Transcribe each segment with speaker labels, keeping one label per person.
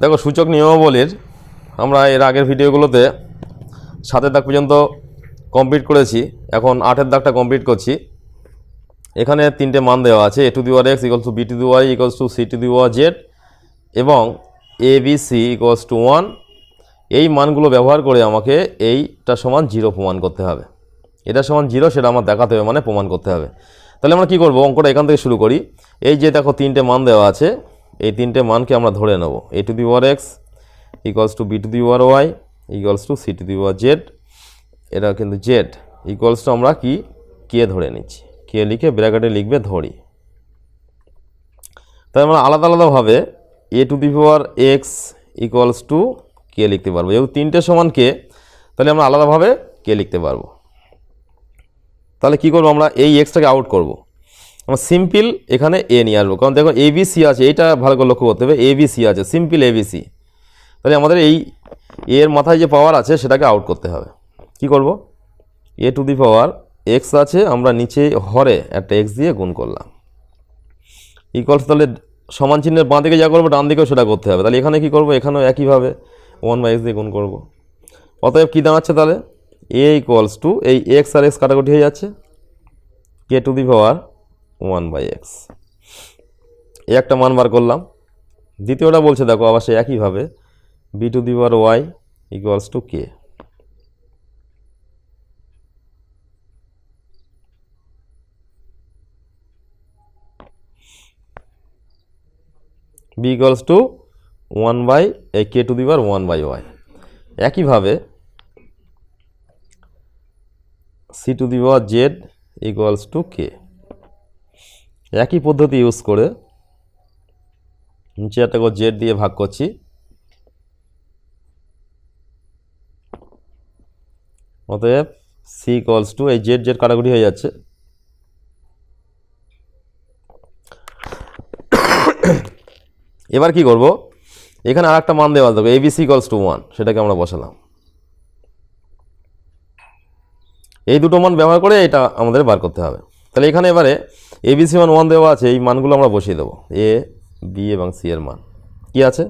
Speaker 1: দেখো সূচক নিয়মাবলীর আমরা এর আগের ভিডিওগুলোতে 7 দাগ পর্যন্ত কমপ্লিট করেছি, এখন 8 দাগটা কমপ্লিট করছি। এখানে 3টে মান দেওয়া আছে, a to the power x equals two b two the power y equals to c two the power z এবং a b c equals to 1। এই মানগুলো ব্যবহার করে আমাকে এইটা সমান 0 প্রমাণ করতে হবে। এটা সমান 0 সেটা আমার দেখাতে হবে, মানে প্রমাণ করতে হবে। তাহলে আমরা কি করব, অঙ্কটা এখান থেকে শুরু করি। এই যে দেখো 3টে মান দেওয়া আছে, এই 3টে মানকে আমরা ধরে নেব। a to the power x equals two b two the power y equals to c two the power z, এটা কিন্তু z ইকুয়ালস টু আমরা কি কে ধরে নিচ্ছি, কে লিখে ব্র্যাকেটে লিখবে ধরি। তাই আমরা আলাদা আলাদাভাবে a to the power x equals to K লিখতে পারবো। যেহেতু 3টে সমান কে, তাহলে আমরা আলাদাভাবে কে লিখতে পারবো। তাহলে কি করবো, আমরা এই এক্সটাকে আউট করব। আমরা সিম্পল এখানে এ নিয়ে আসবো, কারণ দেখো এবিসি আছে, এইটা ভালো করে লক্ষ্য করতে হবে। এবিসি আছে, সিম্পল এবিসি। তাহলে আমাদের এই এর মাথায় যে পাওয়ার আছে সেটাকে আউট করতে হবে। কি করব, এ টু দি পাওয়ার এক্স আছে, আমরা নিচে হরে একটা এক্স দিয়ে গুণ করলাম ইকুয়ালস। তাহলে সমান চিহ্নের বাঁ দিকে যা করবো ডান দিকেও সেটা করতে হবে। তাহলে এখানে কি করব, এখানেও একইভাবে 1/x দিয়ে গুণ করব। অতএব কী দাঁড়াচ্ছে তাহলে, এ ইকুয়ালস টু এই এক্স আর এক্স কাটাকুটি হয়ে যাচ্ছে, কে টু দি পাওয়ার 1/x। এই একটা মান বার করলাম। দ্বিতীয়টা বলছে দেখো আবার সে একইভাবে B to the power Y equals to K. B equals to 1 এই K to the power 1/y। একইভাবে C to the power Z equals to K. একই পদ্ধতি ইউজ করে নিচে একটা করে জেড দিয়ে ভাগ করছি, অতএব সি ইকুয়ালস টু এই জেড জেড কাটাকুটি হয়ে যাচ্ছে, এবার কি করব, এখানে আর একটা মান দেওয়া থাকবে এবিসি ইকুয়ালস টু 1, সেটাকে আমরা বসালাম। এই দুটো মান ব্যবহার করে এটা আমাদের বার করতে হবে। তাহলে এখানে এবারে এবিসি মান 1 দেওয়া আছে, এই মানগুলো আমরা বসিয়ে দেবো। এ বি এবং সি এর মান কি আছে,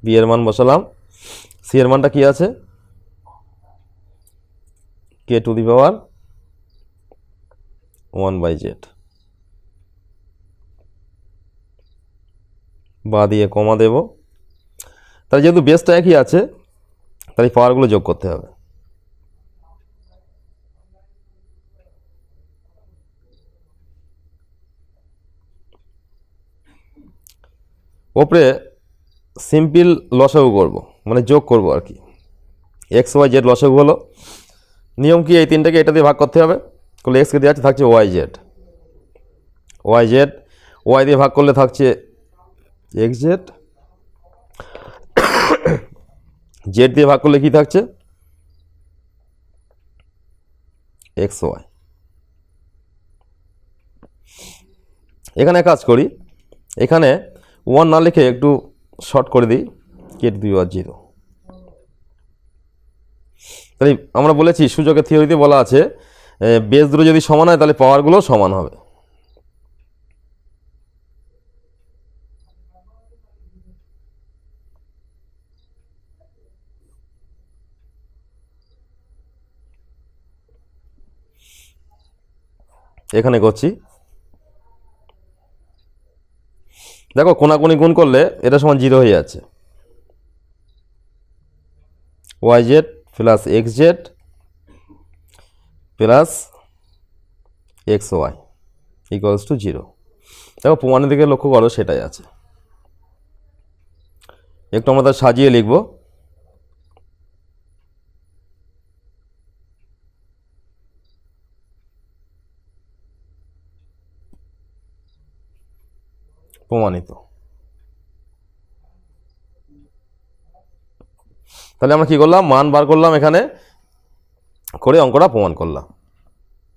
Speaker 1: বি এর মান বসালাম, সি এর মানটা কি আছে, কে টু দি পাওয়ার 1/z। বা দিয়ে কমা দেব। তাহলে যেহেতু বেসটা একই আছে, তাহলে পাওয়ারগুলো যোগ করতে হবে। ওপরে সিম্পল লসাগু করব, মানে যোগ করব আর কি। এক্স ওয়াই জেড লসাগু হলো। নিয়ম কি, এই তিনটাকে এটা দিয়ে ভাগ করতে হবে। করলে এক্সকে দেওয়া থাকছে Y Z, Y Z Y দিয়ে ভাগ করলে থাকছে এক্স জেড, জেড দিয়ে ভাগ করলে কি থাকছে এক্স ওয়াই। এখানে কাজ করি, এখানে 1 না লিখে একটু শর্ট করে দিই, কে টু দি পাওয়ার 0। তাহলে আমরা বলেছি সূচকের থিওরিতে বলা আছে বেস দুটো যদি সমান হয় তাহলে পাওয়ারগুলো সমান হবে। এখানে করছি, দেখো কোনাকুনি গুণ করলে এটা সমান 0 হয়ে যাচ্ছে। Y Z plus X Z plus X Y equals to 0। দেখো প্রমাণের দিকে লক্ষ্য করো, সেটাই আছে। একটু আমরা তার সাজিয়ে লিখব। প্রমাণিত। তাহলে আমরা কি করলাম, মান বার করলাম, এখানে করে অঙ্কটা প্রমাণ করলাম।